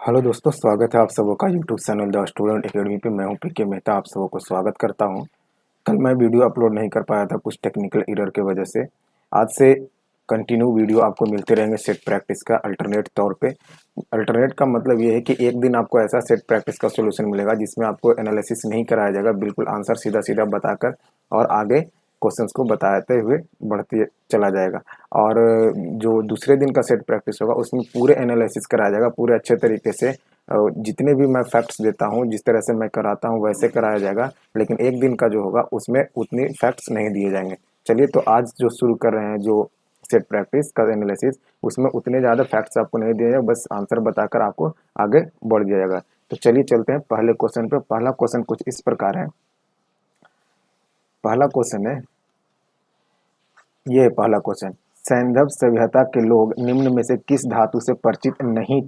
Hello दोस्तों, स्वागत है आप सबों का YouTube channel the student academy पे। मैं हूं पीके मेहता, आप सबों को स्वागत करता हूं। कल मैं वीडियो अपलोड नहीं कर पाया था कुछ टेक्निकल एरर के वजह से। आज से कंटिन्यू वीडियो आपको मिलते रहेंगे सेट प्रैक्टिस का अल्टरनेट तौर पे। अल्टरनेट का मतलब ये है कि एक दिन आपको ऐसा सेट प्रैक्टिस का सोल्यूशन मिलेगा जिसमें आपको एनालिसिस नहीं कराया जाएगा, बिल्कुल आंसर सीधा सीधा बताकर और आगे क्वेश्चंस को बताते हुए बढ़ते चला जाएगा। और जो दूसरे दिन का सेट प्रैक्टिस होगा उसमें पूरे एनालिसिस कराया जाएगा, पूरे अच्छे तरीके से। जितने भी मैं फैक्ट्स देता हूँ, जिस तरह से मैं कराता हूँ वैसे कराया जाएगा, लेकिन एक दिन का जो होगा उसमें उतनी फैक्ट्स नहीं दिए जाएंगे। चलिए, तो आज जो शुरू कर रहे हैं जो सेट प्रैक्टिस का एनालिसिस, उसमें उतने ज़्यादा फैक्ट्स आपको नहीं दिए जाएगा, बस आंसर बताकर आपको आगे बढ़ जाएगा। तो चलिए चलते हैं पहले क्वेश्चन पे। पहला क्वेश्चन कुछ इस प्रकार है। पहला क्वेश्चन है, ये पहला क्वेश्चन, सैंधव सभ्यता के लोग निम्न में से किस धातु से परिचित नहीं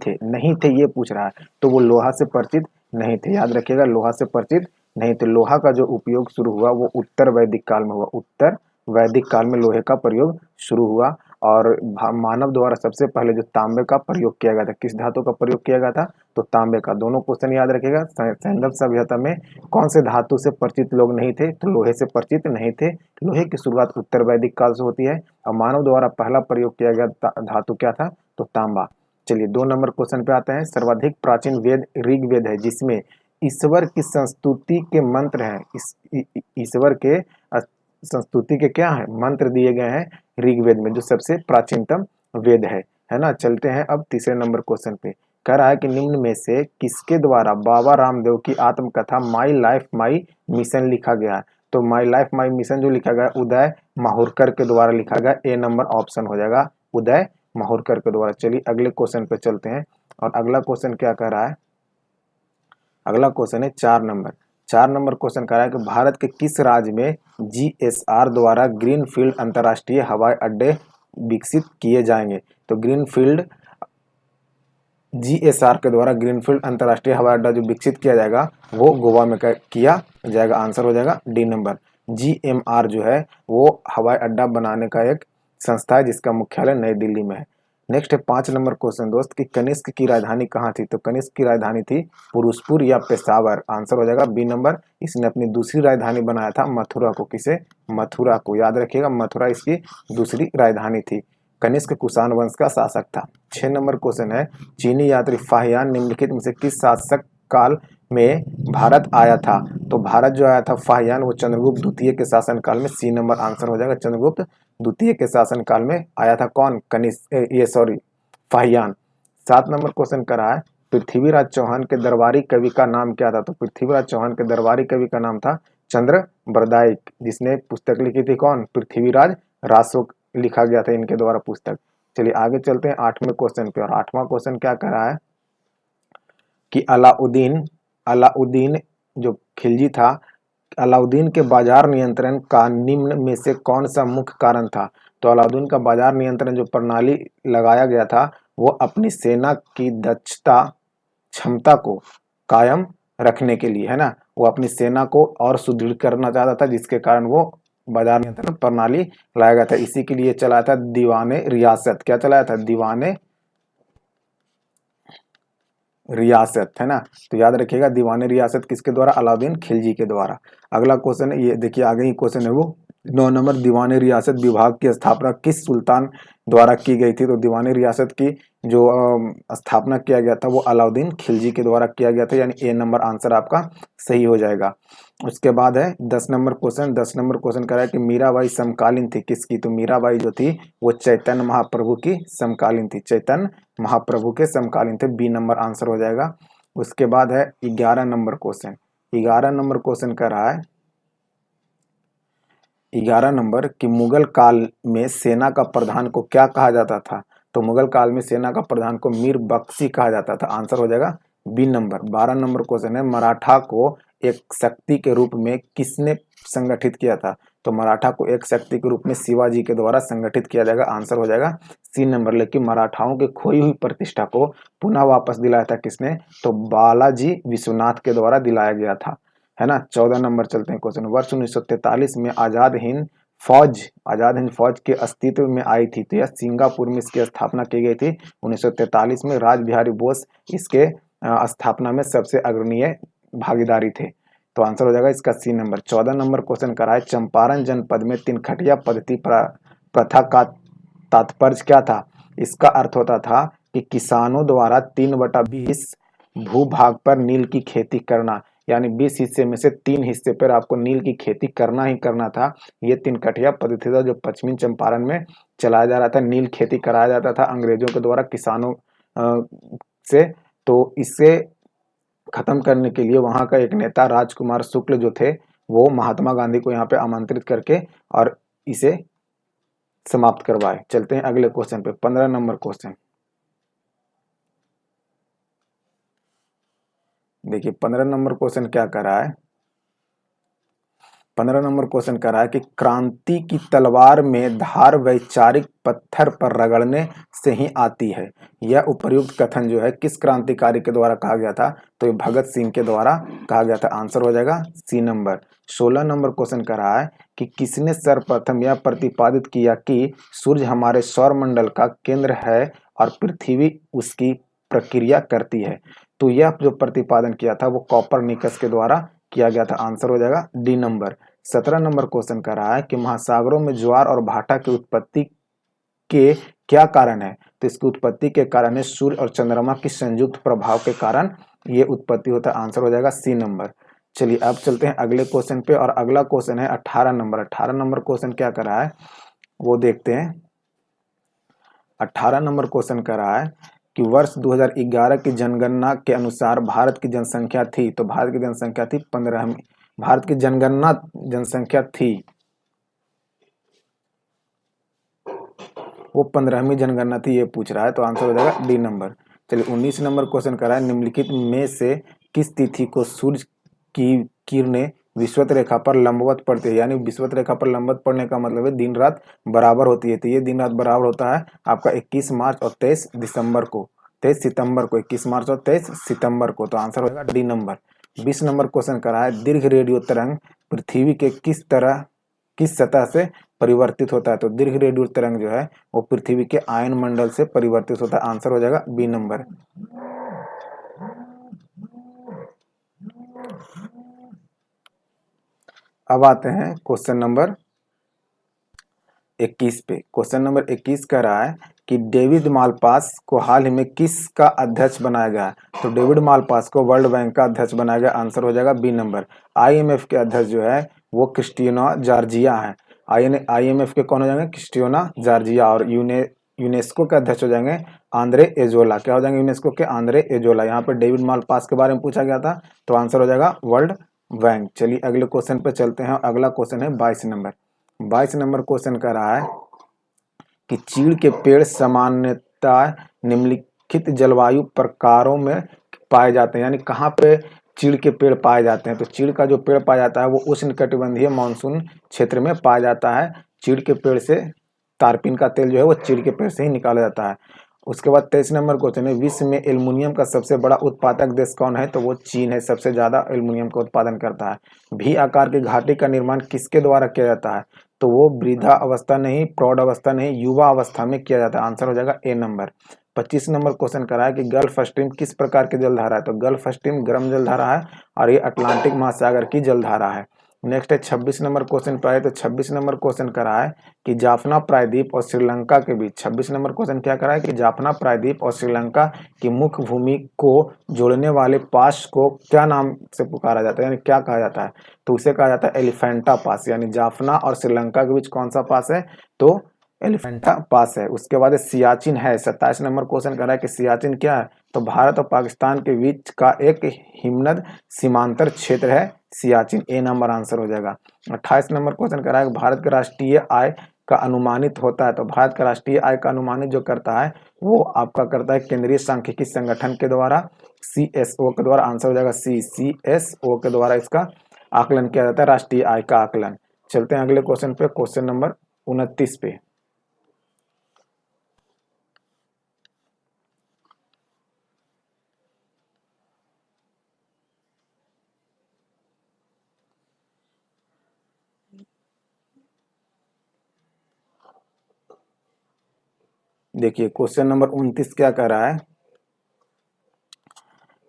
थे ये पूछ रहा है। तो वो लोहा से परिचित नहीं थे, याद रखिएगा, लोहा से परिचित नहीं थे। लोहा का जो उपयोग शुरू हुआ वो उत्तर वैदिक काल में हुआ। उत्तर वैदिक काल में लोहे का प्रयोग शुरू हुआ और मानव द्वारा सबसे पहले जो तांबे का प्रयोग किया गया था, किस धातु का प्रयोग किया गया था, तो तांबे का। दोनों क्वेश्चन याद रखिएगा। सैंधव सभ्यता में कौन से धातु से परिचित लोग नहीं थे, तो लोहे से परिचित नहीं थे। लोहे की शुरुआत उत्तर वैदिक काल से होती है और मानव द्वारा पहला प्रयोग किया गया धातु क्या था, तो तांबा। चलिए 2 नंबर क्वेश्चन पे आते हैं। सर्वाधिक प्राचीन वेद ऋग्वेद है जिसमें ईश्वर की संस्तुति के मंत्र हैं। ईश्वर के संस्तुति के क्या है, मंत्र दिए गए हैं ऋग्वेद में, जो सबसे प्राचीनतम वेद है ना। चलते हैं अब तीसरे नंबर क्वेश्चन पे। कह रहा है कि निम्न में से किसके द्वारा बाबा रामदेव की आत्मकथा माई लाइफ माई मिशन लिखा गया है। तो माई लाइफ माई मिशन जो लिखा गया उदय माहुरकर के द्वारा लिखा गया। ए नंबर ऑप्शन हो जाएगा, उदय माहुरकर के द्वारा। चलिए अगले क्वेश्चन पे चलते हैं और अगला क्वेश्चन क्या कह रहा है। अगला क्वेश्चन है 4 नंबर। 4 नंबर क्वेश्चन कह रहा है कि भारत के किस राज्य में जीएसआर द्वारा ग्रीनफील्ड अंतर्राष्ट्रीय हवाई अड्डे विकसित किए जाएंगे। तो ग्रीनफील्ड जीएसआर के द्वारा ग्रीनफील्ड अंतर्राष्ट्रीय हवाई अड्डा जो विकसित किया जाएगा वो गोवा में किया जाएगा। आंसर हो जाएगा डी नंबर। जीएमआर जो है वो हवाई अड्डा बनाने का एक संस्था है जिसका मुख्यालय नई दिल्ली में है। नेक्स्ट है 5 नंबर क्वेश्चन दोस्त, कि कनिष्क की राजधानी कहाँ थी। तो कनिष्क की राजधानी थी पुरुषपुर या पेशावर। आंसर हो जाएगा बी नंबर। इसने अपनी दूसरी राजधानी बनाया था मथुरा को। किसे, मथुरा को। याद रखिएगा, मथुरा इसकी दूसरी राजधानी थी। कनिष्क कुषाण वंश का शासक था। 6 नंबर क्वेश्चन है, चीनी यात्री फाहियान निम्नलिखित में से किस शासक काल में भारत आया था। तो भारत जो आया था फाहियान, वो चंद्रगुप्त द्वितीय के शासन काल में। सी नंबर आंसर हो जाएगा, चंद्रगुप्त द्वितीय के शासन काल में आया था कौन, फाहियान। 7 नंबर क्वेश्चन कर रहा है, पृथ्वीराज चौहान के दरबारी कवि का नाम क्या था। तो पृथ्वीराज चौहान के दरबारी कवि का नाम था चंद्र बरदायक, जिसने पुस्तक लिखी थी कौन, पृथ्वीराज रासो लिखा गया था इनके द्वारा पुस्तक। चलिए आगे चलते हैं 8वें क्वेश्चन पे। और 8वां क्वेश्चन क्या कह रहा है कि अलाउद्दीन जो खिलजी था, अलाउद्दीन के बाजार नियंत्रण का निम्न में से कौन सा मुख्य कारण था। तो अलाउद्दीन का बाजार नियंत्रण जो प्रणाली लगाया गया था वो अपनी सेना की दक्षता क्षमता को कायम रखने के लिए, है ना। वो अपनी सेना को और सुदृढ़ करना चाहता था, जिसके कारण वो बाजार नियंत्रण प्रणाली लाया गया था। इसी के लिए चलाया था दीवाने रियासत। क्या चलाया था, दीवाने रियासत, है ना। तो याद रखिएगा, दीवाने रियासत किसके द्वारा, अलाउद्दीन खिलजी के द्वारा। अगला क्वेश्चन है, ये देखिए आगे ही क्वेश्चन है वो 9 नंबर, दीवाने रियासत विभाग की स्थापना किस सुल्तान द्वारा की गई थी। तो दीवाने रियासत की जो स्थापना किया गया था वो अलाउद्दीन खिलजी के द्वारा किया गया था, यानी ए नंबर आंसर आपका सही हो जाएगा। उसके बाद है 10 नंबर क्वेश्चन। 10 नंबर क्वेश्चन कह रहा है कि मीराबाई समकालीन थी किसकी। तो मीराबाई जो थी वो चैतन्य महाप्रभु की समकालीन थी। चैतन्य महाप्रभु के समकालीन थे। बी नंबर आंसर हो जाएगा। उसके बाद है 11 नंबर क्वेश्चन। 11 नंबर क्वेश्चन कह रहा है 11 नंबर कि मुगल काल में सेना का प्रधान को क्या कहा जाता था। तो मुगल काल में सेना का प्रधान को मीर बख्शी कहा जाता था। आंसर हो जाएगा बी नंबर। 12 नंबर क्वेश्चन है, मराठा को एक शक्ति के रूप में किसने संगठित किया था। तो मराठा को एक शक्ति के रूप में शिवाजी के द्वारा संगठित किया जाएगा। आंसर हो जाएगा सी नंबर। लेकिन मराठाओं की खोई हुई प्रतिष्ठा को पुनः वापस दिलाया था किसने, तो बालाजी विश्वनाथ के द्वारा दिलाया गया था, है ना। 14 नंबर चलते हैं क्वेश्चन। वर्ष 1943 में आजाद हिंद फौज, आजाद हिंद फौज के अस्तित्व में आई थी। तो यह सिंगापुर में इसकी स्थापना की गई थी 1943 में। राज बिहारी बोस इसके स्थापना में सबसे अग्रणीय भागीदारी थे। तो आंसर हो जाएगा इसका सी नंबर। 14 नंबर क्वेश्चन कराए, चंपारण जनपद में तिनखटिया पद्धति प्रथा का तात्पर्य क्या था? इसका अर्थ होता था कि किसानों द्वारा 3/20 भूभाग पर नील की खेती करना, यानी 20 हिस्से में से 3 हिस्से पर आपको नील की खेती करना ही करना था। ये तिनकटिया पद्धति था जो पश्चिमी चंपारण में चलाया जा रहा था। नील खेती कराया जाता था अंग्रेजों के द्वारा किसानों से। तो इससे खत्म करने के लिए वहां का एक नेता राजकुमार शुक्ल जो थे, वो महात्मा गांधी को यहाँ पे आमंत्रित करके और इसे समाप्त करवाए। चलते हैं अगले क्वेश्चन पे, 15 नंबर क्वेश्चन। देखिए 15 नंबर क्वेश्चन क्या कर रहा है। 15 नंबर क्वेश्चन कर रहा है कि क्रांति की तलवार में धार वैचारिक पत्थर पर रगड़ने से ही आती है। यह उपर्युक्त कथन जो है किस क्रांतिकारी के द्वारा कहा गया था? तो ये भगत सिंह के द्वारा कहा गया था। आंसर हो जाएगा सी नंबर। 16 नंबर क्वेश्चन कर रहा है कि किसने सर्वप्रथम यह प्रतिपादित किया कि सूर्य हमारे सौरमंडल का केंद्र है और पृथ्वी उसकी प्रक्रिया करती है? तो यह जो प्रतिपादन किया था वो कॉपरनिकस के द्वारा किया गया था। आंसर हो जाएगा डी नंबर। 17 नंबर क्वेश्चन कर रहा है कि महासागरों में ज्वार और भाटा की उत्पत्ति के क्या कारण है? तो इसकी उत्पत्ति के कारण है सूर्य और चंद्रमा की संयुक्त प्रभाव के कारण ये उत्पत्ति होता है। आंसर हो जाएगा सी नंबर। चलिए अब चलते हैं अगले क्वेश्चन पे, और अगला क्वेश्चन है 18 नंबर। 18 नंबर क्वेश्चन क्या कर रहा है वो देखते हैं। 18 नंबर क्वेश्चन कर रहा है कि वर्ष 2011 की जनगणना के अनुसार भारत की जनसंख्या थी। तो भारत की जनसंख्या थी 15वीं। भारत की जनगणना जनसंख्या थी वो 15वीं जनगणना थी, ये पूछ रहा है। तो आंसर हो जाएगा डी नंबर। चलिए 19 नंबर क्वेश्चन कर रहा है, निम्नलिखित में से किस तिथि को सूर्य की किरणें विषुवत रेखा पर लंबवत पड़ती है? यानी विषुवत रेखा पर लंबवत पड़ने का मतलब है दिन रात बराबर होती है। तो ये दिन रात बराबर होता है आपका 21 मार्च और 23 दिसंबर को, 23 सितंबर को, 21 मार्च और 23 सितंबर को। तो आंसर होगा डी नंबर। 20 नंबर क्वेश्चन करा है, दीर्घ रेडियो तरंग पृथ्वी के किस सतह से परिवर्तित होता है? तो दीर्घ रेडियो तरंग जो है वो पृथ्वी के आयन मंडल से परिवर्तित होता है। आंसर हो जाएगा बी नंबर। अब आते हैं क्वेश्चन नंबर 21 पे। क्वेश्चन नंबर 21 कह रहा है कि डेविड मालपास को हाल ही में किसका अध्यक्ष बनाया गया? तो डेविड मालपास को वर्ल्ड बैंक का अध्यक्ष बनाया गया। आंसर हो जाएगा बी नंबर। आईएमएफ के अध्यक्ष जो है वो क्रिस्टियाना जॉर्जिया है। आईएमएफ के कौन हो जाएंगे? Christiana Georgia. और यूनेस्को के अध्यक्ष हो जाएंगे आंद्रे एजोला। क्या हो जाएंगे यूनेस्को के? Andre azolla. यहाँ पे डेविड मालपास के बारे में पूछा गया था, तो आंसर हो जाएगा वर्ल्ड बैंक। चलिए अगले क्वेश्चन पे चलते हैं। अगला क्वेश्चन है 22 नंबर। 22 नंबर क्वेश्चन कर रहा है कि चीड़ के पेड़ सामान्यतः निम्नलिखित जलवायु प्रकारों में पाए जाते हैं। यानी कहाँ पे चीड़ के पेड़ पाए जाते हैं? तो चीड़ का जो पेड़ पाया जाता है वो उष्णकटिबंधीय मानसून क्षेत्र में पाया जाता है। चीड़ के पेड़ से तारपीन का तेल जो है वो चीड़ के पेड़ से ही निकाला जाता है। उसके बाद 23 नंबर क्वेश्चन है, विश्व में एल्युमिनियम का सबसे बड़ा उत्पादक देश कौन है? तो वो चीन है, सबसे ज्यादा एल्युमिनियम का उत्पादन करता है। भी आकार की घाटी का निर्माण किसके द्वारा किया जाता है? तो वो वृद्धा अवस्था नहीं, प्रौढ़ अवस्था नहीं, युवा अवस्था में किया जाता है। आंसर हो जाएगा ए नंबर। 25 नंबर क्वेश्चन करा है कि गल्फ स्ट्रीम किस प्रकार की जलधारा है? तो गल्फ स्ट्रीम गर्म जलधारा है और ये अटलांटिक महासागर की जलधारा है। नेक्स्ट है 26 नंबर क्वेश्चन पर आए तो 26 नंबर क्वेश्चन करा है कि जाफना प्रायद्वीप और श्रीलंका के बीच, 26 नंबर क्वेश्चन क्या करा है कि जाफना प्रायद्वीप और श्रीलंका की मुख्य भूमि को जोड़ने वाले पास को क्या नाम से पुकारा जाता है, यानी क्या कहा जाता है? तो उसे कहा जाता है एलिफेंटा पास। यानी जाफना और श्रीलंका के बीच कौन सा पास है? तो एलिफेंटा पास है। उसके बाद सियाचिन है। 27 नंबर क्वेश्चन कर रहा है कि सियाचिन क्या है? तो भारत और पाकिस्तान के बीच का एक हिमनद सीमांतर क्षेत्र है सियाचिन। ए नंबर आंसर हो जाएगा। 28 नंबर क्वेश्चन कर रहा है कि भारत का राष्ट्रीय आय का अनुमानित होता है। तो भारत का राष्ट्रीय आय का अनुमानित जो करता है वो आपका करता है केंद्रीय सांख्यिकी संगठन के द्वारा, सीएसओ के द्वारा। आंसर हो जाएगा सी, सीएसओ के द्वारा इसका आकलन किया जाता है, राष्ट्रीय आय का आकलन। चलते हैं अगले क्वेश्चन पे, क्वेश्चन नंबर 29 पे। देखिए क्वेश्चन नंबर 29 क्या कह रहा है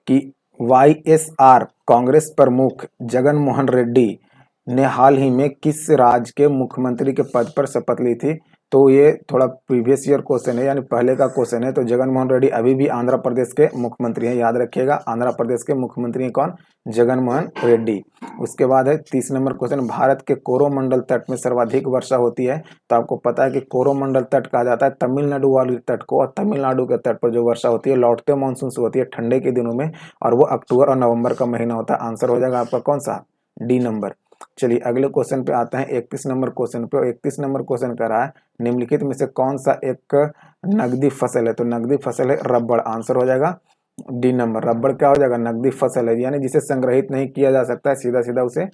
कि वाईएसआर कांग्रेस प्रमुख जगन मोहन रेड्डी ने हाल ही में किस राज्य के मुख्यमंत्री के पद पर शपथ ली थी। तो ये थोड़ा प्रीवियस ईयर क्वेश्चन है, यानी पहले का क्वेश्चन है। तो जगन मोहन रेड्डी अभी भी आंध्र प्रदेश के मुख्यमंत्री हैं, याद रखिएगा। आंध्र प्रदेश के मुख्यमंत्री हैं कौन? जगन मोहन रेड्डी। उसके बाद है 30 नंबर क्वेश्चन, भारत के कोरोमंडल तट में सर्वाधिक वर्षा होती है। तो आपको पता है कि कोरोमंडल तट कहा जाता है तमिलनाडु वाले तट को, और तमिलनाडु के तट पर जो वर्षा होती है लौटते मानसून से होती है ठंडे के दिनों में, और वो अक्टूबर और नवंबर का महीना होता है। आंसर हो जाएगा आपका कौन सा? D number. चलिए अगले क्वेश्चन पे आते हैं, 31 नंबर क्वेश्चन पे। 31 नंबर क्वेश्चन कर रहा है निम्नलिखित में से कौन सा एक नकदी फसल है। तो नकदी फसल है रबड़। आंसर हो जाएगा डी नंबर। रबड़ क्या हो जाएगा? नकदी फसल है, यानी जिसे संग्रहित नहीं किया जा सकता है, सीधा सीधा उसे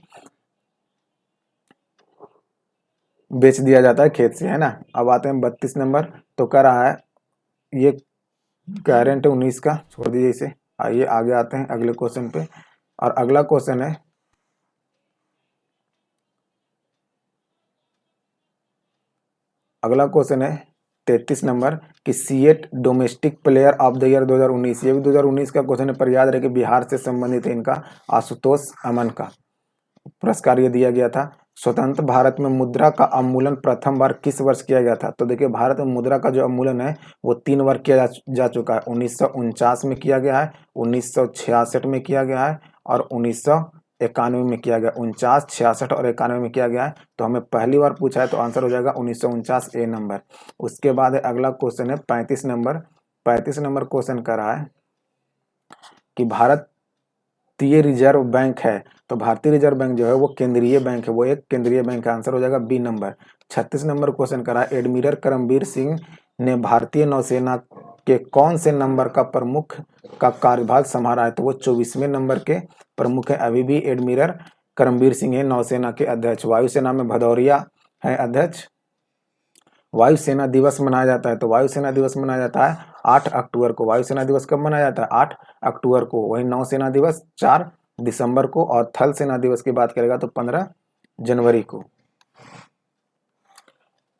बेच दिया जाता है खेत से, है ना। अब आते हैं 32 नंबर। तो कह रहा है ये करंट 19 का, छोड़ दीजिए इसे। आइए आगे आते हैं अगले क्वेश्चन पे। और अगला क्वेश्चन है अगला क्वेश्चन है 33 नंबर कि CEAT domestic player of the year 2019। ये भी 2019 का क्वेश्चन है, पर याद रहे कि बिहार से संबंधित है इनका। आशुतोष अमन का पुरस्कार ये दिया गया था। स्वतंत्र भारत में मुद्रा का अवमूल्यन प्रथम बार किस वर्ष किया गया था। तो देखिए भारत में मुद्रा का जो अवमूल्यन है वो 3 बार किया जा चुका है। 1949 में किया गया है, 1966 में किया गया है, और 1991 में किया गया। 49, 66 और 91 में किया गया है। तो हमें पहली बार पूछा है तो आंसर हो जाएगा 1949 ए नंबर। उसके बाद है अगला क्वेश्चन है 35 नंबर। 35 नंबर क्वेश्चन कर रहा है कि भारतीय रिजर्व बैंक है। तो भारतीय रिजर्व बैंक जो है वो केंद्रीय बैंक है, वो एक केंद्रीय बैंक है। आंसर हो जाएगा बी नंबर। 36 नंबर क्वेश्चन करा है एडमिरल करमबीर सिंह ने भारतीय नौसेना के कौन से नंबर का प्रमुख का कार्यभार संभाला है। तो वो 24वें नंबर के प्रमुख है। अभी भी एडमिरल करमबीर सिंह है नौसेना के अध्यक्ष। वायुसेना में भदौरिया है अध्यक्ष। वायुसेना दिवस मनाया जाता है। तो वायुसेना दिवस मनाया जाता है 8 अक्टूबर को। वायुसेना दिवस कब मनाया जाता है? 8 अक्टूबर को। वही नौसेना दिवस 4 दिसंबर को, और थल सेना दिवस की बात करेगा तो 15 जनवरी को।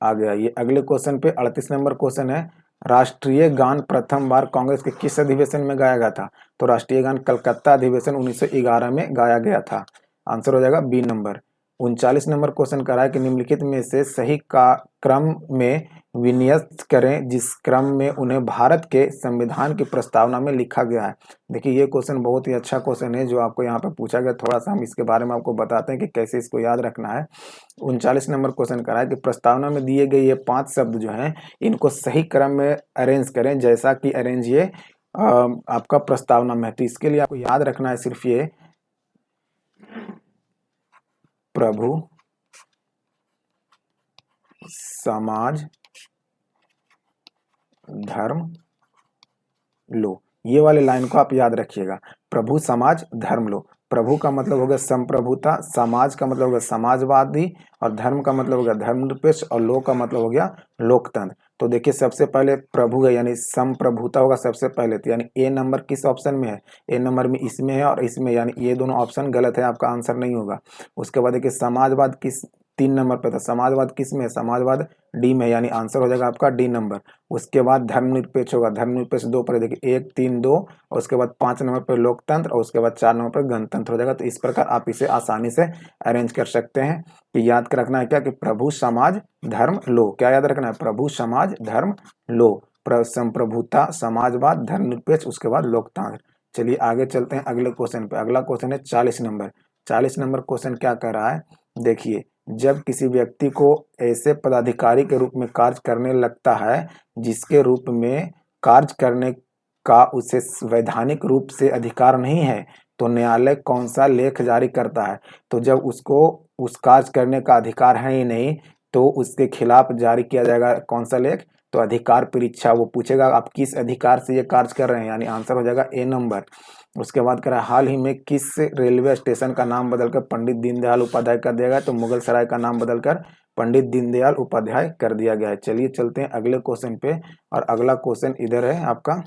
आ गया ये अगले क्वेश्चन पे 38 नंबर क्वेश्चन है, राष्ट्रीय गान प्रथम बार कांग्रेस के किस अधिवेशन में गाया गया था। तो राष्ट्रीय गान कलकत्ता अधिवेशन 1911 में गाया गया था। आंसर हो जाएगा बी नंबर। 39 नंबर क्वेश्चन करा है कि निम्नलिखित में से सही का क्रम में विन्यस्त करें जिस क्रम में उन्हें भारत के संविधान की प्रस्तावना में लिखा गया है। देखिए ये क्वेश्चन बहुत ही अच्छा क्वेश्चन है जो आपको यहाँ पे पूछा गया। थोड़ा सा हम इसके बारे में आपको बताते हैं कि कैसे इसको याद रखना है। 39 नंबर क्वेश्चन करा है कि प्रस्तावना में दिए गए ये 5 शब्द जो हैं इनको सही क्रम में अरेंज करें जैसा कि अरेंज ये आपका प्रस्तावना में है। तो इसके लिए आपको याद रखना है सिर्फ ये प्रभु, समाज, धर्म, लो। ये वाले लाइन को आप याद रखिएगा, प्रभु, समाज, धर्म, लो। प्रभु का मतलब हो गया संप्रभुता, समाज का मतलब हो गया समाजवादी, और धर्म का मतलब हो गया धर्मनिरपेक्ष, और लो का मतलब हो गया लोकतंत्र। तो देखिए सबसे पहले प्रभु है यानी संप्रभुता होगा सबसे पहले। तो यानी ए नंबर किस ऑप्शन में है? ए नंबर में इसमें है और इसमें, यानी ये दोनों ऑप्शन गलत है, आपका आंसर नहीं होगा। उसके बाद देखिए समाजवाद किस 3 नंबर पे था, समाजवाद किस में है? समाजवाद डी में, यानी आंसर हो जाएगा आपका डी नंबर। उसके बाद धर्मनिरपेक्ष होगा, धर्मनिरपेक्ष 2 पर देखिए 1, 3, 2, और उसके बाद 5 नंबर पर लोकतंत्र, और उसके बाद 4 नंबर पर गणतंत्र हो जाएगा। तो इस प्रकार आप इसे आसानी से अरेंज कर सकते हैं कि याद रखना है क्या कि प्रभु, समाज, धर्म, लो। क्या याद रखना है? प्रभु, समाज, धर्म, लो। संप्रभुता, समाजवाद, धर्मनिरपेक्ष, उसके बाद लोकतंत्र। चलिए आगे चलते हैं अगले क्वेश्चन पे। अगला क्वेश्चन है 40 नंबर। 40 नंबर क्वेश्चन क्या कर रहा है, देखिए जब किसी व्यक्ति को ऐसे पदाधिकारी के रूप में कार्य करने लगता है जिसके रूप में कार्य करने का उसे वैधानिक रूप से अधिकार नहीं है तो न्यायालय कौन सा लेख जारी करता है। तो जब उसको उस कार्य करने का अधिकार है ही नहीं तो उसके खिलाफ जारी किया जाएगा कौन सा लेख? तो अधिकार परीक्षा। वो पूछेगा आप किस अधिकार से ये कार्य कर रहे हैं, यानी आंसर हो जाएगा ए नंबर। उसके बाद कह रहा है हाल ही में किस रेलवे स्टेशन का नाम बदलकर पंडित दीनदयाल उपाध्याय कर दिया गया। तो मुगल सराय का नाम बदलकर पंडित दीनदयाल उपाध्याय कर दिया गया है। चलिए चलते हैं अगले क्वेश्चन पे, और अगला क्वेश्चन इधर है आपका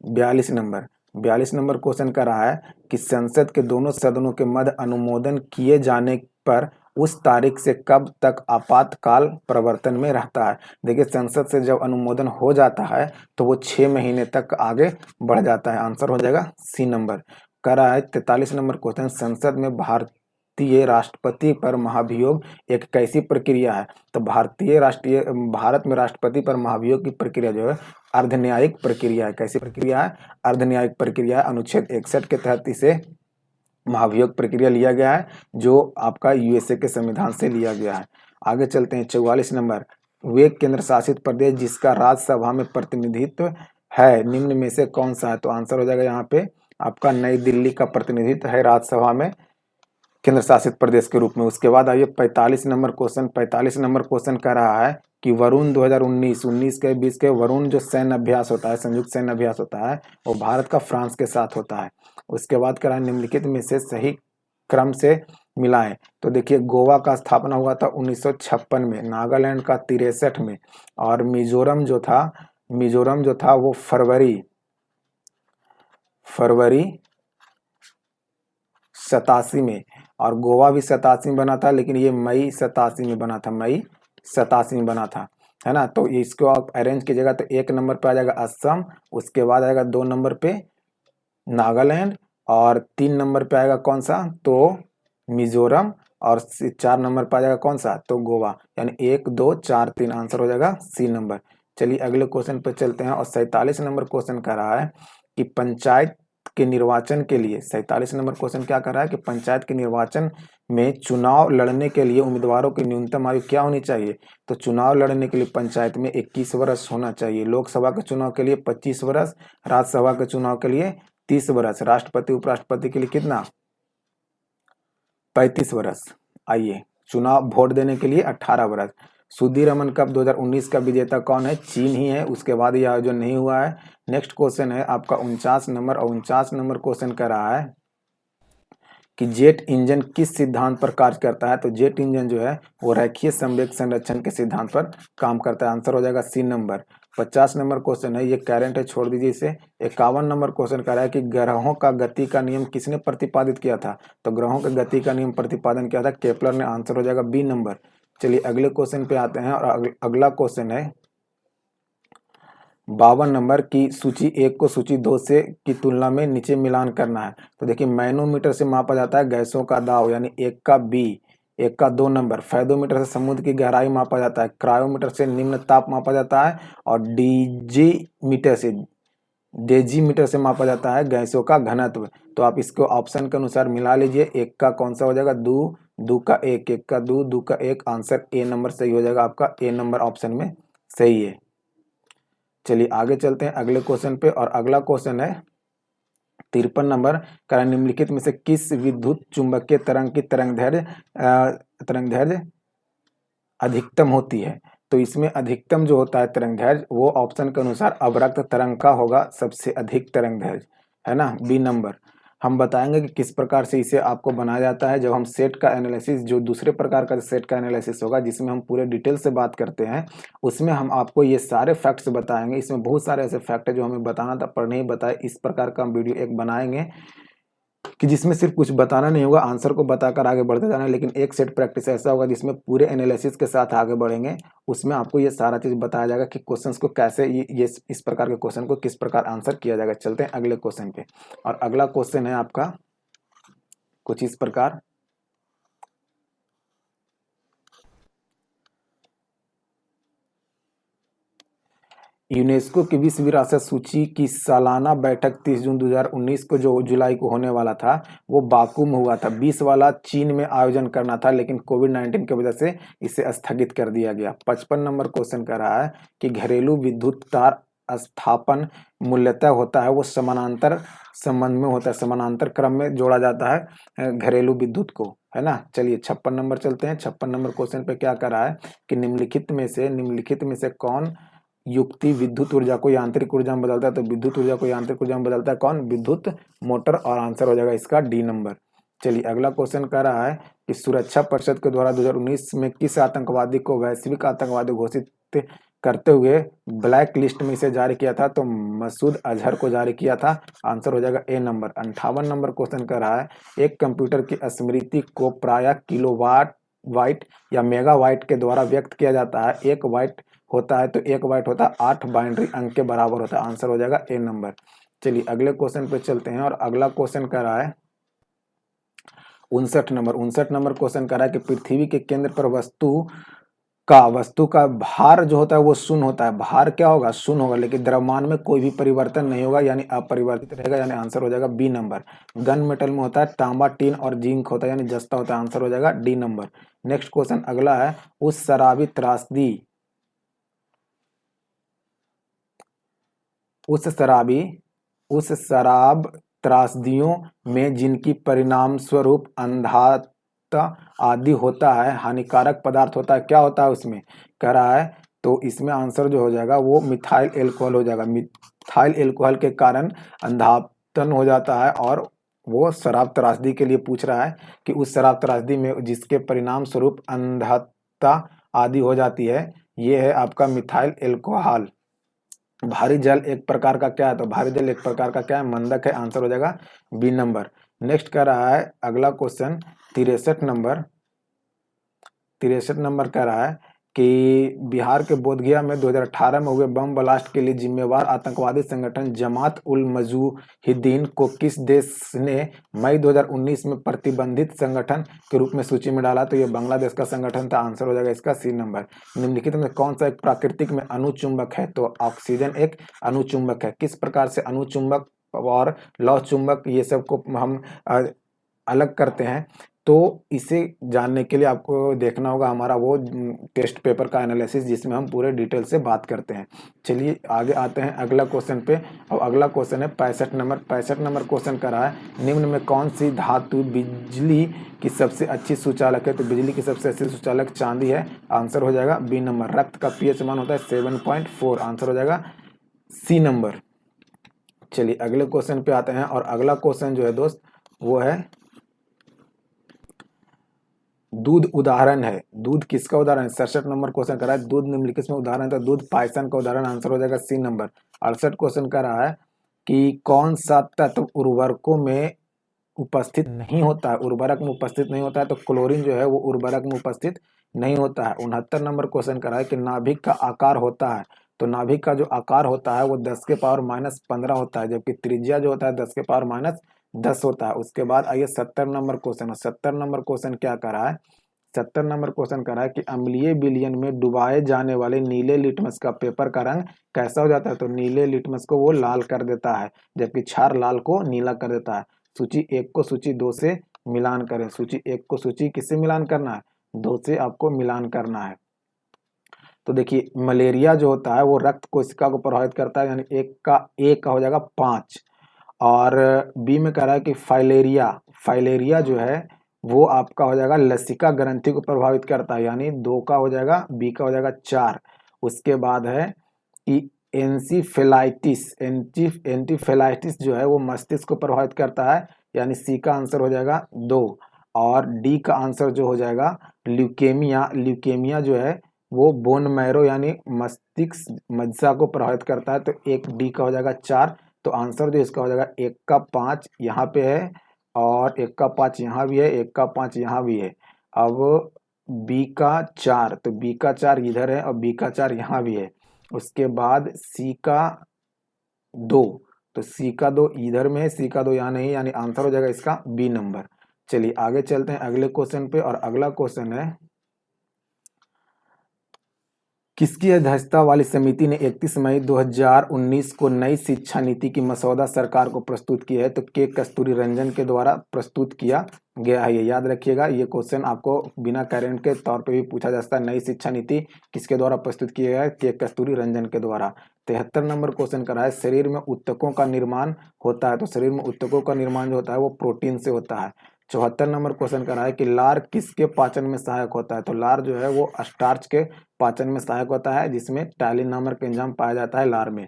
42 नंबर। 42 नंबर क्वेश्चन कर रहा है कि संसद के दोनों सदनों के मध्य अनुमोदन किए जाने पर उस तारीख से कब तक आपातकाल प्रवर्तन में रहता है। देखिए संसद से जब अनुमोदन हो जाता है तो वो 6 महीने तक आगे बढ़ जाता है। आंसर हो जाएगा सी नंबर। कर रहा है 43 नंबर क्वेश्चन, संसद में भारतीय राष्ट्रपति पर महाभियोग एक कैसी प्रक्रिया है। तो भारत में राष्ट्रपति पर महाभियोग की प्रक्रिया जो है अर्धन्यायिक प्रक्रिया है। कैसी प्रक्रिया है? अर्धन्यायिक प्रक्रिया है। अनुच्छेद 61 के तहत इसे महाभियोग प्रक्रिया लिया गया है, जो आपका यूएसए के संविधान से लिया गया है। आगे चलते हैं 44 नंबर, वे केंद्र शासित प्रदेश जिसका राज्यसभा में प्रतिनिधित्व है निम्न में से कौन सा है। तो आंसर हो जाएगा यहाँ पे आपका नई दिल्ली का प्रतिनिधित्व है राज्यसभा में केंद्र शासित प्रदेश के रूप में। उसके बाद आइए 45 नंबर क्वेश्चन। 45 नंबर क्वेश्चन कह रहा है कि वरुण 2019 के 20 के वरुण जो सैन्य अभ्यास होता है, संयुक्त सैन्य अभ्यास होता है, वो भारत का फ्रांस के साथ होता है। उसके बाद कह रहा है निम्नलिखित में से सही क्रम से मिलाएं। तो देखिए गोवा का स्थापना हुआ था 1956 में, नागालैंड का 63 में, और मिजोरम जो था वो फरवरी 87 में, और गोवा भी 87 में बना था, लेकिन ये मई 87 में बना था, मई 87 में बना था, है ना। तो इसको आप अरेंज कीजिएगा तो 1 नंबर पे आ जाएगा असम, उसके बाद आएगा 2 नंबर पे नागालैंड, और 3 नंबर पे आएगा कौन सा, तो मिजोरम, और 4 नंबर पे आ जाएगा कौन सा, तो गोवा। यानी 1 2 4 3 आंसर हो जाएगा सी नंबर। चलिए अगले क्वेश्चन पे चलते हैं, और 47 नंबर क्वेश्चन कर रहा है कि पंचायत के निर्वाचन के लिए, 47 नंबर क्वेश्चन क्या कर रहा है कि पंचायत के निर्वाचन में चुनाव लड़ने के लिए उम्मीदवारों की न्यूनतम आयु क्या होनी चाहिए। तो चुनाव लड़ने के लिए पंचायत में 21 वर्ष होना चाहिए। लोकसभा के चुनाव के लिए 25 वर्ष, राज्यसभा के चुनाव के लिए 30 वर्ष, राष्ट्रपति उपराष्ट्रपति के लिए कितना, 35 वर्ष। आइए चुनाव वोट देने के लिए 18 वर्ष। सुदीरमन कप 2019 का विजेता कौन है, चीन ही है। उसके बाद यह आयोजन नहीं हुआ है। नेक्स्ट क्वेश्चन है आपका 49 नंबर, और 49 नंबर क्वेश्चन कर रहा है कि जेट इंजन किस सिद्धांत पर कार्य करता है। तो जेट इंजन जो है वो रैखिक संवेग संरक्षण के सिद्धांत पर काम करता है। आंसर हो जाएगा सी नंबर। 50 नंबर क्वेश्चन है, ये करंट है, छोड़ दीजिए इसे। 51 नंबर क्वेश्चन कर रहा है कि ग्रहों का गति का नियम किसने प्रतिपादित किया था। तो ग्रहों का गति का नियम प्रतिपादन किया था केपलर ने। आंसर हो जाएगा बी नंबर। चलिए अगले क्वेश्चन पे आते हैं, और अगला क्वेश्चन है 52 नंबर की सूची 1 को सूची 2 से की तुलना में नीचे मिलान करना है। तो देखिए मैनोमीटर से मापा जाता है गैसों का दाब, यानी 1 का बी, 1 का 2 नंबर। फैदोमीटर से समुद्र की गहराई मापा जाता है। क्रायोमीटर से निम्न ताप मापा जाता है, और डेजीमीटर से मापा जाता है गैसों का घनत्व। तो आप इसको ऑप्शन के अनुसार मिला लीजिए। 1 का कौन सा हो जाएगा, 2, 2 का 1, 1 का 2, 2 का 1। आंसर ए नंबर सही हो जाएगा आपका, ए नंबर ऑप्शन में सही है। चलिए आगे चलते हैं अगले क्वेश्चन पे, और अगला क्वेश्चन है 53 नंबर का, निम्नलिखित में से किस विद्युत चुंबकीय तरंग की तरंग दैर्घ्य अधिकतम होती है। तो इसमें अधिकतम जो होता है तरंग दैर्घ्य वो ऑप्शन के अनुसार अवरक्त तरंग का होगा सबसे अधिक तरंग दैर्घ्य, है ना, बी नंबर। हम बताएंगे कि किस प्रकार से इसे आपको बनाया जाता है जब हम सेट का एनालिसिस, जो दूसरे प्रकार का सेट का एनालिसिस होगा जिसमें हम पूरे डिटेल से बात करते हैं, उसमें हम आपको ये सारे फैक्ट्स बताएंगे। इसमें बहुत सारे ऐसे फैक्ट है जो हमें बताना था पर नहीं बताए। इस प्रकार का हम वीडियो एक बनाएंगे कि जिसमें सिर्फ कुछ बताना नहीं होगा, आंसर को बताकर आगे बढ़ते जाना है, लेकिन एक सेट प्रैक्टिस ऐसा होगा जिसमें पूरे एनालिसिस के साथ आगे बढ़ेंगे। उसमें आपको ये सारा चीज बताया जाएगा कि क्वेश्चंस को कैसे ये इस प्रकार के क्वेश्चन को किस प्रकार आंसर किया जाएगा। चलते हैं अगले क्वेश्चन पे, और अगला क्वेश्चन है आपका कुछ इस प्रकार। यूनेस्को की विश्व विरासत सूची की सालाना बैठक 30 जून 2019 को, जो जुलाई को होने वाला था, वो बाकू में हुआ था। 20 वाला चीन में आयोजन करना था, लेकिन कोविड-19 की वजह से इसे स्थगित कर दिया गया। 55 नंबर क्वेश्चन कर रहा है कि घरेलू विद्युत तार स्थापन मूल्यतः होता है वो समानांतर संबंध में होता है, समानांतर क्रम में जोड़ा जाता है घरेलू विद्युत को, है ना। चलिए 56 नंबर चलते हैं। 56 नंबर क्वेश्चन पे क्या कर रहा है कि निम्नलिखित में से कौन युक्ति विद्युत ऊर्जा को यांत्रिक ऊर्जा में बदलता है। तो विद्युत ऊर्जा को यांत्रिक ऊर्जा में बदलता है कौन, विद्युत मोटर, और आंसर हो जाएगा इसका डी नंबर। चलिए अगला क्वेश्चन कह रहा है कि सुरक्षा परिषद के द्वारा 2019 में किस आतंकवादी को वैश्विक आतंकवादी घोषित करते हुए ब्लैक लिस्ट में इसे जारी किया था। तो मसूद अजहर को जारी किया था। आंसर हो जाएगा ए नंबर। 58 नंबर क्वेश्चन कर रहा है एक कंप्यूटर की स्मृति को प्रायः किलोवाट बाइट या मेगाबाइट के द्वारा व्यक्त किया जाता है। 1 बाइट होता है तो 1 बाइट होता है 8 बाइनरी अंक के बराबर होता है। आंसर हो जाएगा ए नंबर। चलिए अगले क्वेश्चन पे चलते हैं और अगला क्वेश्चन कर रहा है 59 नंबर क्वेश्चन कर रहा है कि पृथ्वी के केंद्र पर वस्तु का भार जो होता है वो शून्य होता है। भार क्या होगा? शून्य होगा, लेकिन द्रव्यमान में कोई भी परिवर्तन नहीं होगा, यानी अपरिवर्तित रहेगा, यानी आंसर हो जाएगा बी नंबर। गन मेटल में होता है तांबा, टीन और जिंक होता है, यानी जस्ता होता है। आंसर हो जाएगा डी नंबर। नेक्स्ट क्वेश्चन अगला है उस शराब त्रासदियों में जिनकी परिणाम स्वरूप अंधाता आदि होता है, हानिकारक पदार्थ होता है, क्या होता है उसमें? कह रहा है तो इसमें आंसर जो हो जाएगा वो मिथाइल एल्कोहल हो जाएगा। मिथाइल एल्कोहल के कारण अंधापन हो जाता है, और वो शराब त्रासदी के लिए पूछ रहा है कि उस शराब त्रासदी में जिसके परिणाम स्वरूप अंधता आदि हो जाती है, ये है आपका मिथाइल एल्कोहल। भारी जल एक प्रकार का क्या है? तो भारी जल एक प्रकार का क्या है? मंदक है। आंसर हो जाएगा बी नंबर। नेक्स्ट कर रहा है अगला क्वेश्चन 63 नंबर कह रहा है कि बिहार के बोधगया में 2018 में हुए बम ब्लास्ट के लिए जिम्मेवार आतंकवादी संगठन जमात उल मुजाहिदीन को किस देश ने मई 2019 में प्रतिबंधित संगठन के रूप में सूची में डाला? तो ये बांग्लादेश का संगठन था। आंसर हो जाएगा इसका सी नंबर। निम्नलिखित में कौन सा एक प्राकृतिक में अणुचुंबक है? तो ऑक्सीजन एक अणुचुंबक है। किस प्रकार से अणुचुंबक और लौह चुंबक ये सब को हम अलग करते हैं, तो इसे जानने के लिए आपको देखना होगा हमारा वो टेस्ट पेपर का एनालिसिस, जिसमें हम पूरे डिटेल से बात करते हैं। चलिए आगे आते हैं अगला क्वेश्चन पे, और अगला क्वेश्चन है 65 नंबर क्वेश्चन कर रहा है निम्न में कौन सी धातु बिजली की सबसे अच्छी सुचालक है? तो बिजली की सबसे अच्छी सुचालक चांदी है। आंसर हो जाएगा बी नंबर। रक्त का पीएच मान होता है 7.4। आंसर हो जाएगा सी नंबर। चलिए अगले क्वेश्चन पे आते हैं, और अगला क्वेश्चन जो है दोस्त वो है दूध उदाहरण है। दूध किसका उदाहरण है? 67 नंबर क्वेश्चन कर रहा है दूध निम्नलिखित में उदाहरण है, तो दूध पायसन का उदाहरण। आंसर हो जाएगा सी नंबर। 68 क्वेश्चन कर रहा है कि कौन सा तत्व उर्वरकों में उपस्थित नहीं होता है? उर्वरक में उपस्थित नहीं होता है, तो क्लोरीन जो है वो उर्वरक में उपस्थित नहीं होता है। 69 नंबर क्वेश्चन कर रहा है कि नाभिक का आकार होता है, तो नाभिक का जो आकार होता है वो 10 के पावर -15 होता है, जबकि त्रिज्या जो होता है 10 के पावर -10 होता है। उसके बाद आइए 70 नंबर क्वेश्चन। 70 नंबर क्वेश्चन क्या कर रहा है? 70 नंबर क्वेश्चन कर रहा है कि अम्लीय विलयन में डुबाए जाने वाले नीले लिटमस का पेपर का रंग कैसा हो जाता है? तो नीले लिटमस को वो लाल कर देता है, जबकि क्षार लाल को नीला कर देता है। सूची 1 को सूची 2 से मिलान करें। सूची 1 को सूची किससे मिलान करना है? 2 से आपको मिलान करना है। तो देखिए मलेरिया जो होता है वो रक्त कोशिका को प्रभावित करता है, यानी ए का हो जाएगा 5। और बी में कह रहा है कि फाइलेरिया जो है वो आपका हो जाएगा लसिका ग्रंथि को प्रभावित करता है, यानी 2 का हो जाएगा, बी का हो जाएगा 4। उसके बाद है कि एंटीफेलाइटिस जो है वो मस्तिष्क को प्रभावित करता है, यानी सी का आंसर हो जाएगा 2। और डी का आंसर जो हो जाएगा ल्यूकेमिया जो है वो बोन मैरो यानी मस्तिष्क मज्जा को प्रभावित करता है, तो एक डी का हो जाएगा 4। तो आंसर जो इसका हो जाएगा 1 का 5 यहाँ पे है, और 1 का 5 यहाँ भी है, 1 का 5 यहाँ भी है। अब बी का 4, तो बी का 4 इधर है और बी का 4 यहाँ भी है। उसके बाद सी का 2, तो सी का 2 इधर में है, सी का 2 यहाँ नहीं, यानी आंसर हो जाएगा इसका बी नंबर। चलिए आगे चलते हैं अगले क्वेश्चन पे, और अगला क्वेश्चन है किसकी अध्यक्षता वाली समिति ने 31 मई 2019 को नई शिक्षा नीति की मसौदा सरकार को प्रस्तुत किया है? तो के कस्तूरी रंजन के द्वारा प्रस्तुत किया गया है। ये याद रखिएगा, ये क्वेश्चन आपको बिना करंट के तौर पे भी पूछा जा सकता है। नई शिक्षा नीति किसके द्वारा प्रस्तुत किया गया है? के कस्तूरी रंजन के द्वारा। 73 नंबर क्वेश्चन करा है शरीर में ऊतकों का निर्माण होता है, तो शरीर में ऊतकों का निर्माण जो होता है वो प्रोटीन से होता है। 74 नंबर क्वेश्चन करा है कि लार किसके पाचन में सहायक होता है? तो लार जो है वो स्टार्च के पाचन में सहायक होता है, जिसमें टालिन नामक एंजाइम पाया जाता है लार में,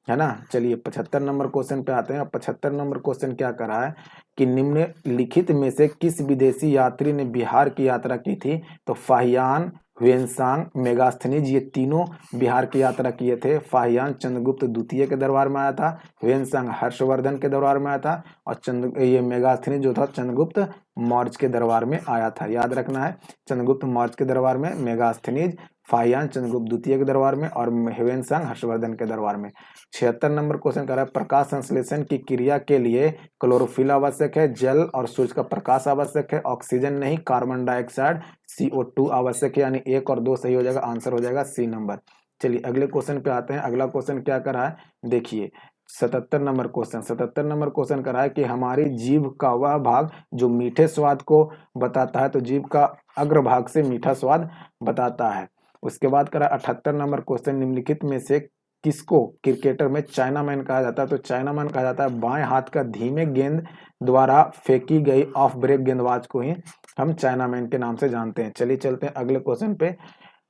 है ना। चलिए 75 नंबर क्वेश्चन पे आते हैं। 75 नंबर क्वेश्चन क्या कर रहा है कि निम्नलिखित में से किस विदेशी यात्री ने बिहार की यात्रा की थी? तो फाहियान, ह्वेनसांग, मेगास्थनीज, ये तीनों बिहार की यात्रा किए थे। फाहियान चंद्रगुप्त द्वितीय के दरबार में आया था, ह्वेनसांग हर्षवर्धन के दरबार में आया था, और ये मेगास्थनीज जो था चंद्रगुप्त मौर्य के दरबार में आया था, याद रखना है। चंद्रगुप्त मौर्य के दरबार में, मेगास्थनीज फाहियान चंद्रगुप्त द्वितीय के दरबार में और ह्वेनसांग हर्षवर्धन के दरबार में। 76 नंबर क्वेश्चन कर रहा है प्रकाश संश्लेषण की क्रिया के लिए क्लोरोफिल आवश्यक है, जल और सूर्य का प्रकाश आवश्यक है, ऑक्सीजन नहीं, कार्बन डाइऑक्साइड CO2 आवश्यक है, यानी 1 और 2 सही हो जाएगा, आंसर हो जाएगा सी नंबर। चलिए अगले क्वेश्चन पे आते हैं। अगला क्वेश्चन क्या कर रहा है देखिए, 77 नंबर क्वेश्चन। 77 नंबर क्वेश्चन कर रहा है कि हमारी जीभ का वह भाग जो मीठे स्वाद को बताता है, तो जीभ का अग्रभाग से मीठा स्वाद बताता है। उसके बाद करा 78 नंबर क्वेश्चन, निम्नलिखित में से किसको क्रिकेटर में चाइनामैन कहा जाता है, तो चाइनामैन कहा जाता है बाएं हाथ का धीमे गेंद द्वारा फेंकी गई ऑफ ब्रेक गेंदबाज को ही हम चाइनामैन के नाम से जानते हैं। चलिए चलते हैं अगले क्वेश्चन पे।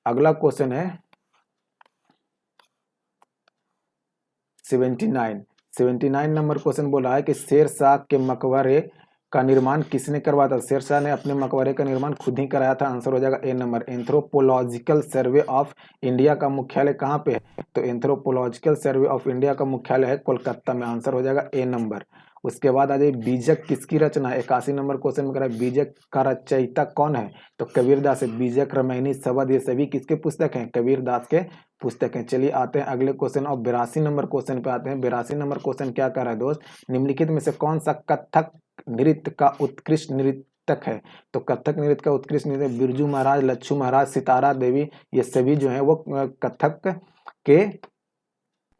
अगला क्वेश्चन है 79 नंबर क्वेश्चन बोला है कि शेरशाह के मकबरे का निर्माण किसने करवाया था। शेरशाह ने अपने मकबरे का निर्माण खुद ही कराया था, आंसर हो जाएगा A number. Anthropological survey of India का मुख्यालय कहाँ पे है, तो एंथ्रोपोलॉजिकल सर्वे ऑफ इंडिया का मुख्यालय है कोलकाता में, आंसर हो जाएगा ए नंबर। उसके बाद आ जाए बीजक किसकी रचना है। 81 नंबर क्वेश्चन में कह रहा है बीजक का रचयिता कौन है, तो कबीरदास है। बीजक रामायणी शबद ये सभी किसके पुस्तक हैं, कबीरदास के पुस्तक हैं। चलिए आते हैं अगले क्वेश्चन और 82 नंबर क्वेश्चन पे आते हैं। 82 नंबर क्वेश्चन क्या कर रहा है दोस्त, निम्नलिखित में से कौन सा कथक नृत्य का उत्कृष्ट नृत्यक है, तो कथक नृत्य का उत्कृष्ट नृत्य बिरजू महाराज, लच्छू महाराज, सितारा देवी, ये सभी जो है वो कथक के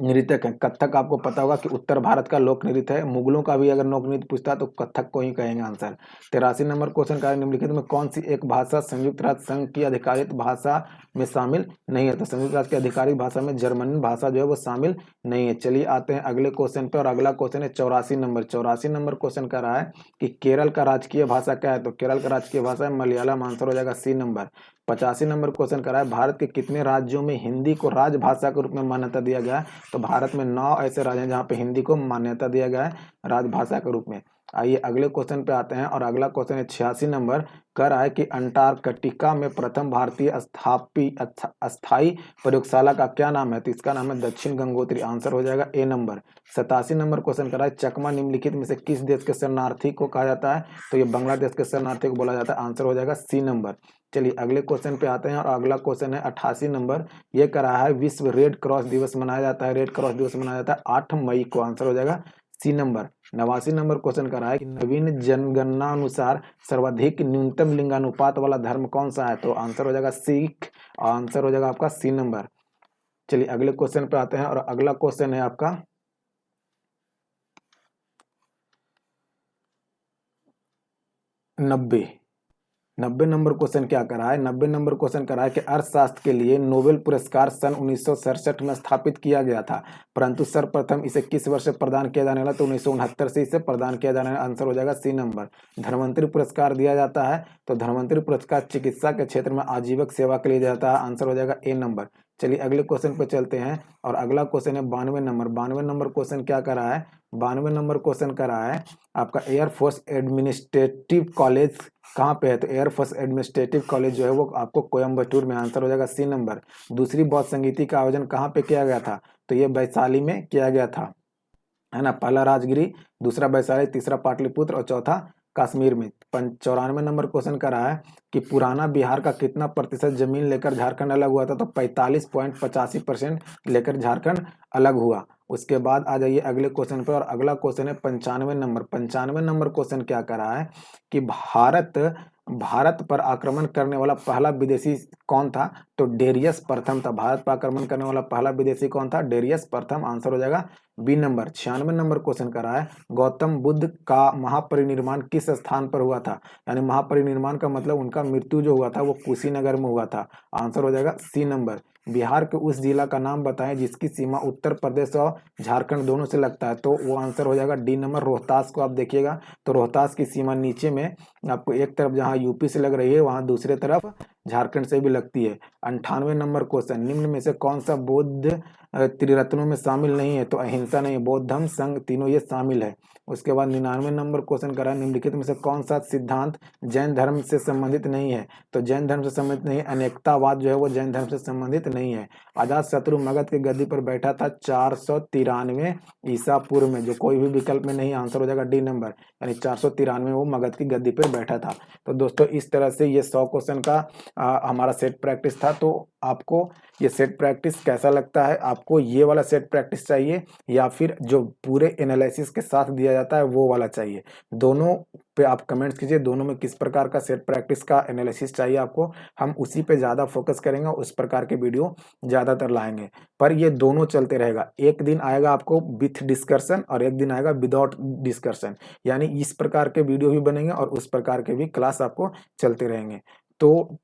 नृत्यक है। कथक आपको पता होगा कि उत्तर भारत का लोक नृत्य है, मुगलों का भी अगर लोक नृत्य पूछता है तो कथक को ही कहेंगे आंसर। 83 नंबर क्वेश्चन का निम्नलिखित में कौन सी एक भाषा संयुक्त राज्य संघ की आधिकारिक भाषा में शामिल नहीं है, तो संयुक्त राज्य की आधिकारिक भाषा में जर्मन भाषा जो है वो शामिल नहीं है। चलिए आते हैं अगले क्वेश्चन पे और अगला क्वेश्चन है 84 नंबर। 84 नंबर क्वेश्चन कर रहा है कि केरल का राजकीय भाषा क्या है, तो केरल का राजकीय भाषा है मलयालम, आंसर हो जाएगा सी नंबर। 85 नंबर क्वेश्चन कर रहा है भारत के कितने राज्यों में हिंदी को राजभाषा के रूप में मान्यता दिया गया है, तो भारत में 9 ऐसे राज्य हैं जहाँ पे हिंदी को मान्यता दिया गया है राजभाषा के रूप में। आइए अगले क्वेश्चन पे आते हैं और अगला क्वेश्चन है 86 नंबर। कह रहा है कि अंटार्कटिका में प्रथम भारतीय अस्थायी प्रयोगशाला का क्या नाम है, तो इसका नाम है दक्षिण गंगोत्री, आंसर हो जाएगा ए नंबर। 87 नंबर क्वेश्चन कर रहा है चकमा निम्नलिखित में से किस देश के शरणार्थी को कहा जाता है, तो ये बांग्लादेश के शरणार्थी को बोला जाता है, आंसर हो जाएगा सी नंबर। चलिए अगले क्वेश्चन पे आते हैं और अगला क्वेश्चन है 88 नंबर। ये कर रहा है विश्व रेड क्रॉस दिवस मनाया जाता है, रेड क्रॉस दिवस मनाया जाता है 8 मई को, आंसर हो जाएगा सी नंबर। 89 नंबर क्वेश्चन कर रहा है कि नवीन जनगणना अनुसार सर्वाधिक न्यूनतम लिंगानुपात वाला धर्म कौन सा है, तो आंसर हो जाएगा सिख, आंसर हो जाएगा आपका सी नंबर। चलिए अगले क्वेश्चन पे आते हैं और अगला क्वेश्चन है आपका 90 नंबर क्वेश्चन क्या कर रहा है। 90 नंबर क्वेश्चन कर रहा है कि अर्थशास्त्र के लिए नोबेल पुरस्कार सन 1967 में स्थापित किया गया था, परंतु सर्वप्रथम इसे किस वर्ष से प्रदान किया जाने वाला, तो 1969 से इसे प्रदान किया जाने वाला, आंसर हो जाएगा सी नंबर। धन्वंतरी पुरस्कार दिया जाता है, तो धन्वंतरी पुरस्कार चिकित्सा के क्षेत्र में आजीविक सेवा के लिए दिया जाता है, आंसर हो जाएगा ए नंबर। चलिए अगले क्वेश्चन पे चलते हैं और अगला क्वेश्चन है 92 नंबर। 92 नंबर क्वेश्चन क्या कर रहा है, 92 नंबर क्वेश्चन कर रहा है आपका एयरफोर्स एडमिनिस्ट्रेटिव कॉलेज कहाँ पे है, तो एयरफोर्स एडमिनिस्ट्रेटिव कॉलेज जो है वो आपको कोयम्बटूर में, आंसर हो जाएगा सी नंबर। दूसरी बौद्ध संगीति का आयोजन कहाँ पे किया गया था, तो ये वैशाली में किया गया था, है ना। पहला राजगिरी, दूसरा वैशाली, तीसरा पाटलिपुत्र और चौथा कश्मीर में। 94 नंबर क्वेश्चन कर रहा है कि पुराना बिहार का कितना प्रतिशत जमीन लेकर झारखंड अलग हुआ था, तो 45.85% लेकर झारखंड अलग हुआ। उसके बाद आ जाइए अगले क्वेश्चन पर और अगला क्वेश्चन है 95 नंबर। 95 नंबर क्वेश्चन क्या कर रहा है कि भारत पर आक्रमण करने वाला पहला विदेशी कौन था, तो डेरियस प्रथम था। भारत पर आक्रमण करने वाला पहला विदेशी कौन था, डेरियस प्रथम, आंसर हो जाएगा बी नंबर। 96 नंबर क्वेश्चन कर रहा है गौतम बुद्ध का महापरिनिर्वाण किस स्थान पर हुआ था, यानी महापरिनिर्वाण का मतलब उनका मृत्यु जो हुआ था वो कुशीनगर में हुआ था, आंसर हो जाएगा सी नंबर। बिहार के उस जिला का नाम बताएं जिसकी सीमा उत्तर प्रदेश और झारखंड दोनों से लगता है, तो वो आंसर हो जाएगा डी नंबर। रोहतास को आप देखिएगा तो रोहतास की सीमा नीचे में आपको एक तरफ जहां यूपी से लग रही है वहां दूसरे तरफ झारखंड से भी लगती है। 98 नंबर क्वेश्चन, निम्न में से कौन सा बौद्ध त्रिरत्नों में शामिल नहीं है, तो अहिंसा नहीं है, बौद्ध धम्म संघ तीनों ये शामिल है। उसके बाद 99 नंबर क्वेश्चन करा निम्नलिखित में से कौन सा सिद्धांत जैन धर्म से संबंधित नहीं है, तो जैन धर्म से संबंधित नहीं, अनेकतावाद जो है वो जैन धर्म से संबंधित नहीं है। अजात शत्रु मगध की गद्दी पर बैठा था 493 ईसा पूर्व में, जो कोई भी विकल्प में नहीं, आंसर हो जाएगा डी नंबर, यानी 493 वो मगध की गद्दी पर बैठा था। तो दोस्तों इस तरह से ये 100 क्वेश्चन का हमारा सेट प्रैक्टिस था। तो आपको ये सेट प्रैक्टिस कैसा लगता है? आपको ये वाला सेट प्रैक्टिस चाहिए या फिर जो पूरे एनालिसिस के साथ दिया जाता है वो वाला चाहिए? दोनों पे आप कमेंट्स कीजिए, दोनों में किस प्रकार का सेट प्रैक्टिस का एनालिसिस चाहिए आपको। हम उसी पे ज़्यादा फोकस करेंगे, उस प्रकार के वीडियो ज़्यादातर लाएंगे। पर ये दोनों चलते रहेगा, एक दिन आएगा आपको विथ डिस्कशन और एक दिन आएगा विदाउट डिस्कशन, यानी इस प्रकार के वीडियो भी बनेंगे और उस प्रकार के भी क्लास आपको चलते रहेंगे। तो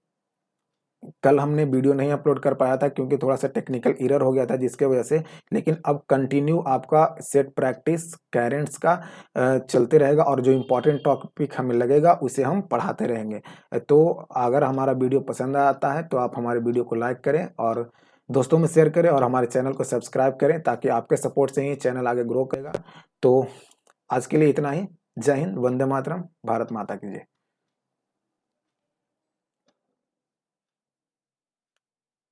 कल हमने वीडियो नहीं अपलोड कर पाया था क्योंकि थोड़ा सा टेक्निकल एरर हो गया था जिसके वजह से, लेकिन अब कंटिन्यू आपका सेट प्रैक्टिस करेंट्स का चलते रहेगा और जो इम्पोर्टेंट टॉपिक हमें लगेगा उसे हम पढ़ाते रहेंगे। तो अगर हमारा वीडियो पसंद आता है तो आप हमारे वीडियो को लाइक करें और दोस्तों में शेयर करें और हमारे चैनल को सब्सक्राइब करें ताकि आपके सपोर्ट से ही चैनल आगे ग्रो करेगा। तो आज के लिए इतना ही। जय हिंद, वंदे मातरम, भारत माता की जय।